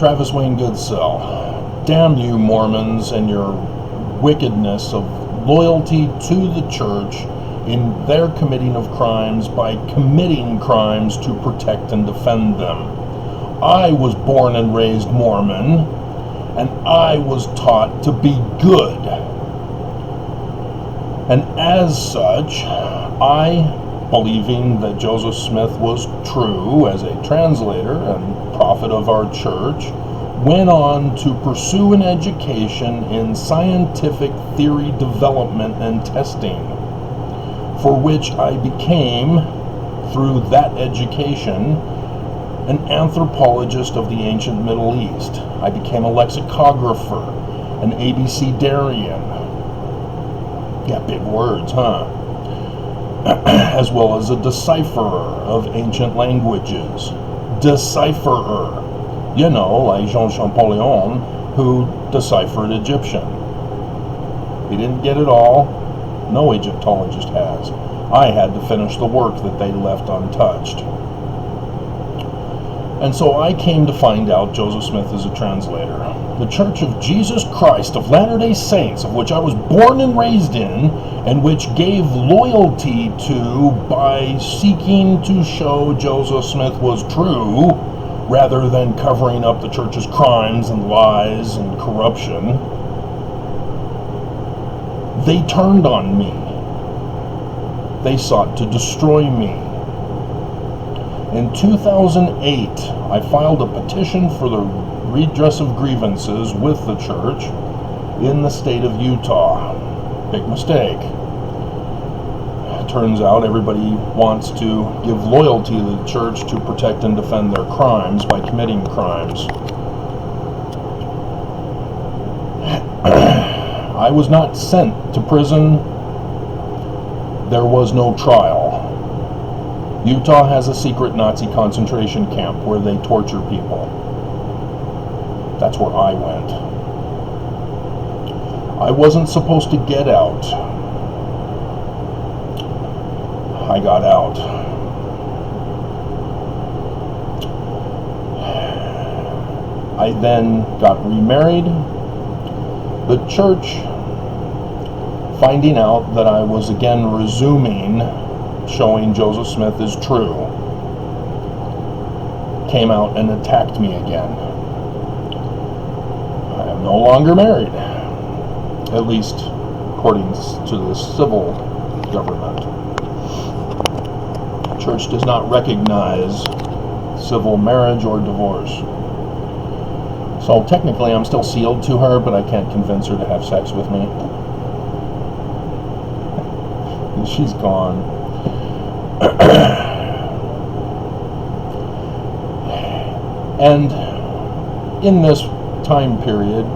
Travis Wayne Goodsell, damn you Mormons and your wickedness of loyalty to the church in their committing of crimes by committing crimes to protect and defend them. I was born and raised Mormon, and I was taught to be good. And as such, I, believing that Joseph Smith was true as a translator and prophet of our church, went on to pursue an education in scientific theory development and testing, for which I became, through that education, an anthropologist of the ancient Middle East. I became a lexicographer, an ABCdarian. Yeah, big words, huh? As well as a decipherer of ancient languages. Decipherer. You know, like Jean Champollion, who deciphered Egyptian. He didn't get it all. No Egyptologist has. I had to finish the work that they left untouched. And so I came to find out Joseph Smith is a translator. The Church of Jesus Christ of Latter-day Saints, of which I was born and raised in, and which gave loyalty to by seeking to show Joseph Smith was true, rather than covering up the church's crimes and lies and corruption, they turned on me. They sought to destroy me. In 2008, I filed a petition for the redress of grievances with the church in the state of Utah. Big mistake. Turns out everybody wants to give loyalty to the church to protect and defend their crimes by committing crimes. I was not sent to prison. There was no trial. Utah has a secret Nazi concentration camp where they torture people. That's where I went. I wasn't supposed to get out. I got out. I then got remarried. The church, finding out that I was again resuming showing Joseph Smith is true, came out and attacked me again. I am no longer married, at least according to the civil government. The church does not recognize civil marriage or divorce. So technically I'm still sealed to her, but I can't convince her to have sex with me. She's gone. And in this time period,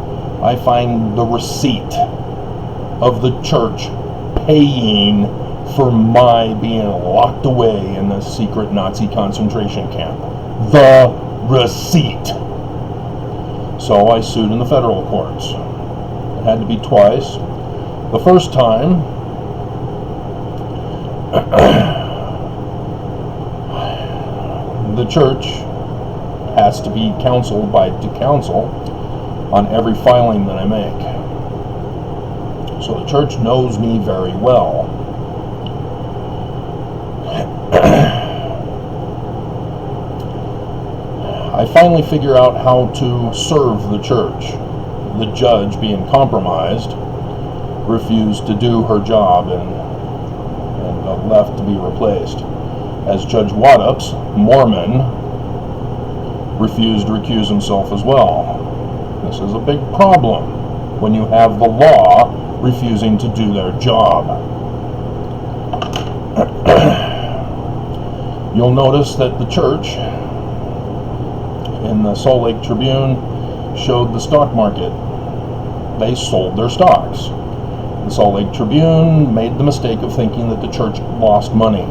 I find the receipt of the church paying for my being locked away in the secret Nazi concentration camp. The receipt. So I sued in the federal courts. It had to be twice. The first time, the church has to be counseled by the council on every filing that I make. So the church knows me very well. I finally figure out how to serve the church. The judge, being compromised, refused to do her job and left to be replaced. As Judge Waddups, Mormon, refused to recuse himself as well. This is a big problem when you have the law refusing to do their job. You'll notice that the church in the Salt Lake Tribune showed the stock market. They sold their stocks. The Salt Lake Tribune made the mistake of thinking that the church lost money.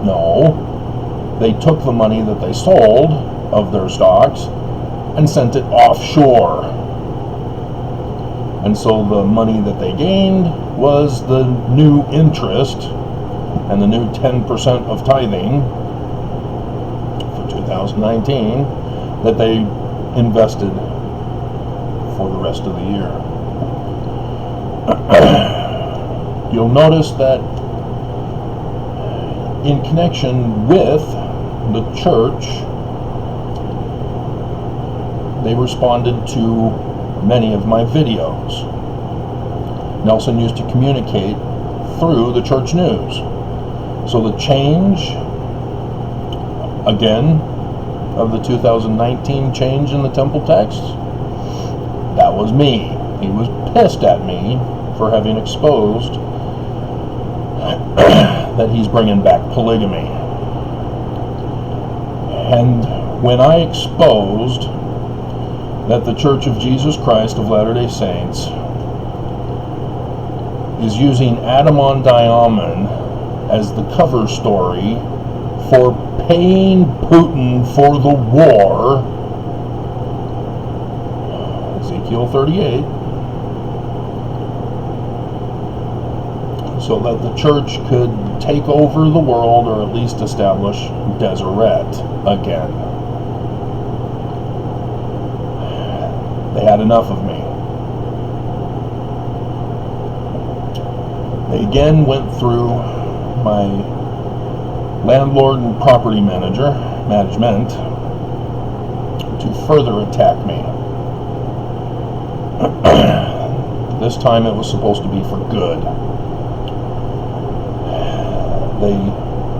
No, they took the money that they sold of their stocks and sent it offshore. And so the money that they gained was the new interest and the new 10% of tithing for 2019 that they invested for the rest of the year. You'll notice that in connection with the church, they responded to many of my videos. Nelson used to communicate through the church news. So the change, again, of the 2019 change in the temple texts, that was me. He was pissed at me for having exposed that he's bringing back polygamy. And when I exposed that the Church of Jesus Christ of Latter-day Saints is using Adam on Diamond as the cover story for paying Putin for the war, Ezekiel 38, so that the church could take over the world, or at least establish Deseret again. They had enough of me. They again went through my landlord and property management to further attack me. This time it was supposed to be for good. They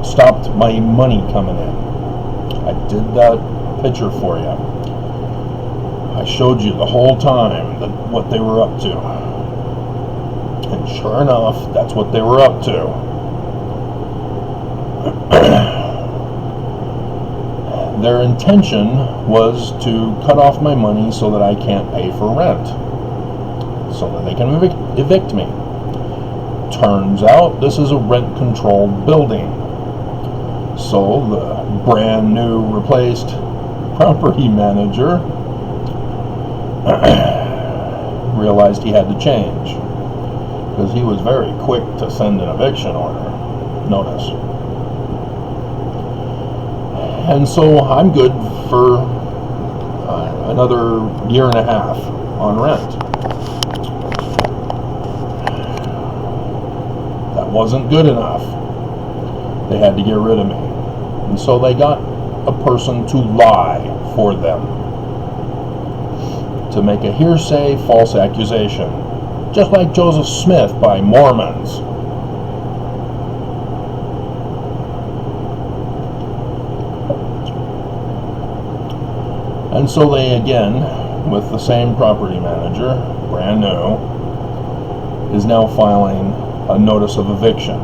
stopped my money coming in. I did that picture for you. I showed you the whole time what they were up to. And sure enough, that's what they were up to. Their intention was to cut off my money so that I can't pay for rent, so that they can evict me. Turns out this is a rent-controlled building. So the brand new replaced property manager realized he had to change, because he was very quick to send an eviction order notice. And so I'm good for another year and a half on rent. That wasn't good enough. They had to get rid of me. And so they got a person to lie for them, to make a hearsay false accusation, just like Joseph Smith by Mormons. And so they again, with the same property manager, brand new, is now filing a notice of eviction.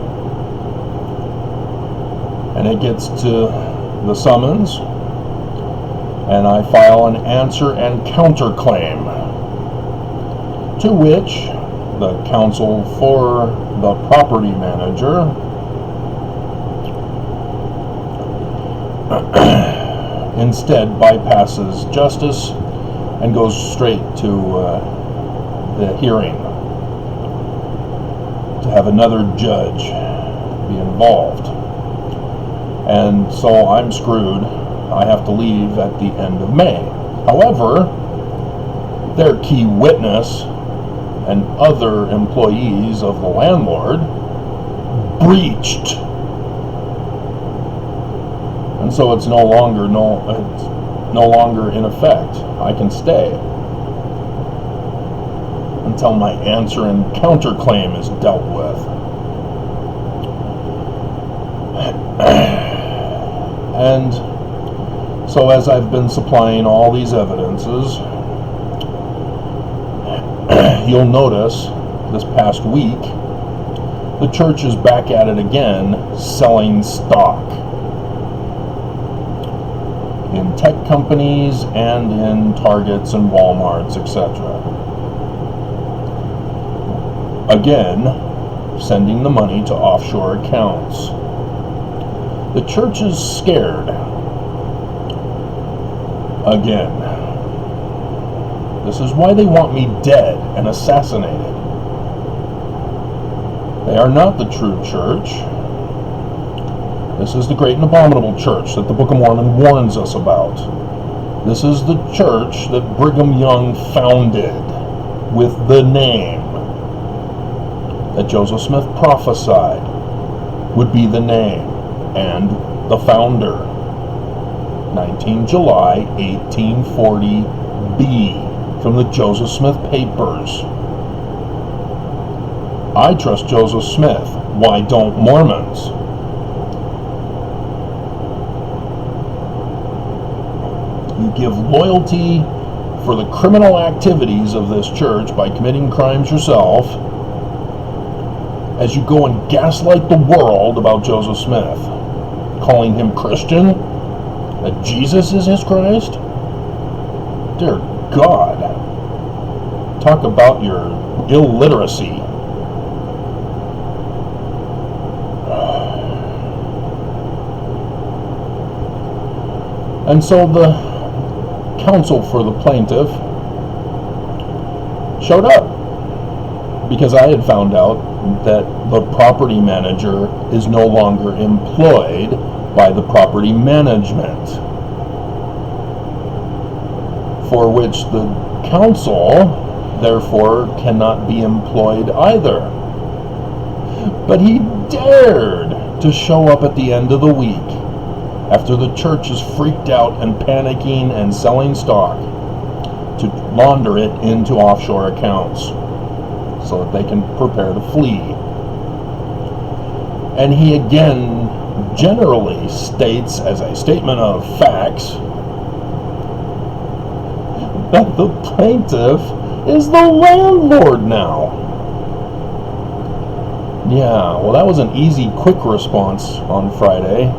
And it gets to the summons, and I file an answer and counterclaim, to which the counsel for the property manager instead bypasses justice and goes straight to the hearing to have another judge be involved. And so I'm screwed. I have to leave at the end of May. However, their key witness and other employees of the landlord breached. And so it's no longer in effect. I can stay until my answer and counterclaim is dealt with. And so as I've been supplying all these evidences, you'll notice this past week the church is back at it again, selling stock in tech companies and in Targets and Walmarts, etc. Again, sending the money to offshore accounts. The church is scared. Again. This is why they want me dead and assassinated. They are not the true church. This is the great and abominable church that the Book of Mormon warns us about. This is the church that Brigham Young founded with the name that Joseph Smith prophesied would be the name and the founder. 19 July 1840 from the Joseph Smith Papers. I trust Joseph Smith. Why don't Mormons? You give loyalty for the criminal activities of this church by committing crimes yourself, as you go and gaslight the world about Joseph Smith, calling him Christian, that Jesus is his Christ. Dear God, talk about your illiteracy. And so the counsel for the plaintiff showed up because I had found out that the property manager is no longer employed by the property management, for which the counsel therefore cannot be employed either. But he dared to show up at the end of the week after the church is freaked out and panicking and selling stock to launder it into offshore accounts so that they can prepare to flee. And he again generally states as a statement of facts that the plaintiff is the landlord now. Yeah, well, that was an easy, quick response on Friday.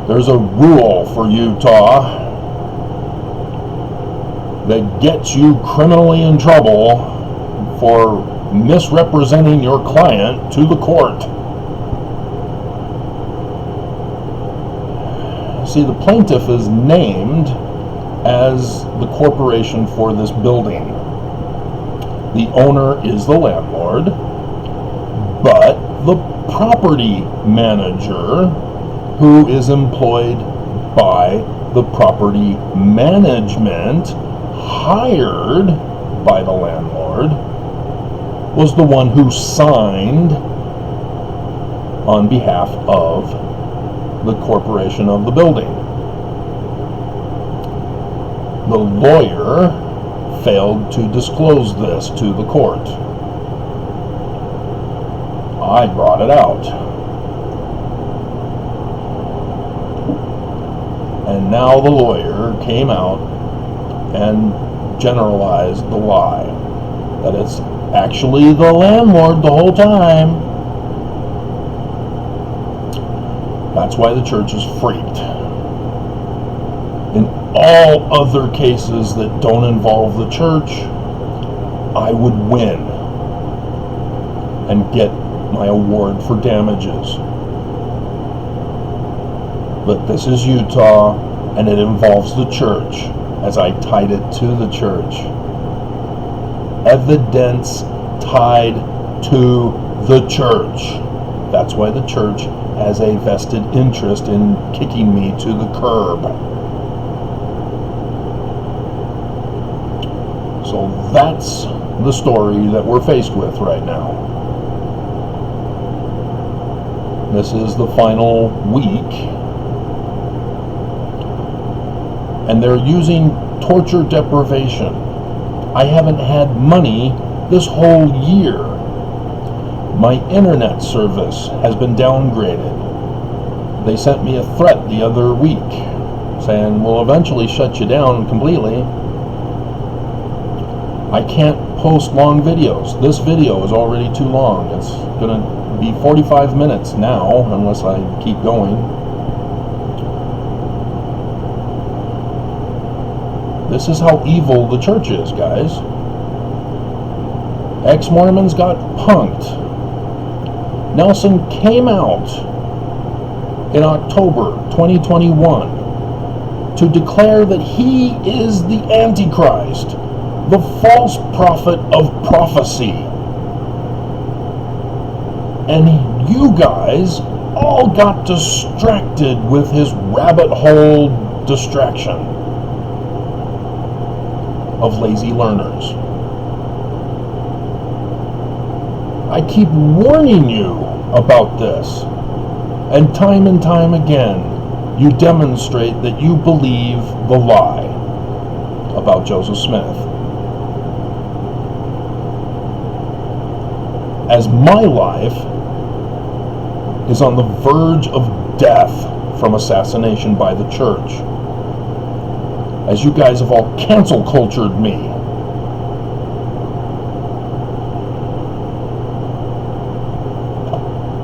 There's a rule for Utah that gets you criminally in trouble for misrepresenting your client to the court. See, the plaintiff is named as the corporation for this building. The owner is the landlord, but the property manager, who is employed by the property management hired by the landlord, was the one who signed on behalf of the corporation of the building. The lawyer failed to disclose this to the court. I brought it out. And now the lawyer came out and generalized the lie, that it's actually the landlord the whole time. That's why the church is freaked. In all other cases that don't involve the church, I would win and get my award for damages. But this is Utah, and it involves the church, as I tied it to the church. Evidence tied to the church. That's why the church has a vested interest in kicking me to the curb. So that's the story that we're faced with right now. This is the final week, and they're using torture deprivation. I haven't had money this whole year. My internet service has been downgraded. They sent me a threat the other week saying, we'll eventually shut you down completely. I can't post long videos. This video is already too long. It's going to be 45 minutes now, unless I keep going. This is how evil the church is, guys. Ex-Mormons got punked. Nelson came out in October 2021 to declare that he is the Antichrist, the false prophet of prophecy. And you guys all got distracted with his rabbit hole distraction of lazy learners. I keep warning you about this, and time again, you demonstrate that you believe the lie about Joseph Smith. As my life is on the verge of death from assassination by the church, as you guys have all cancel cultured me,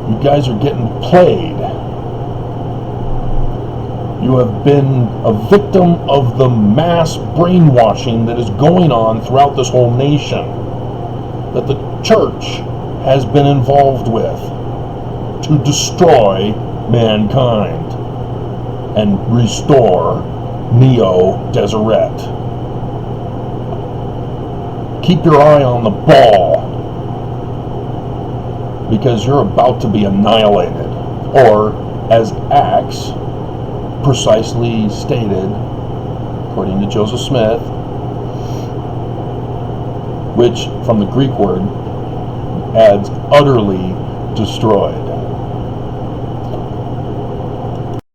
you guys are getting played. You have been a victim of the mass brainwashing that is going on throughout this whole nation, that the church has been involved with to destroy mankind and restore Neo-Deseret. Keep your eye on the ball, because you're about to be annihilated, or as Acts precisely stated, according to Joseph Smith, which from the Greek word adds utterly destroyed.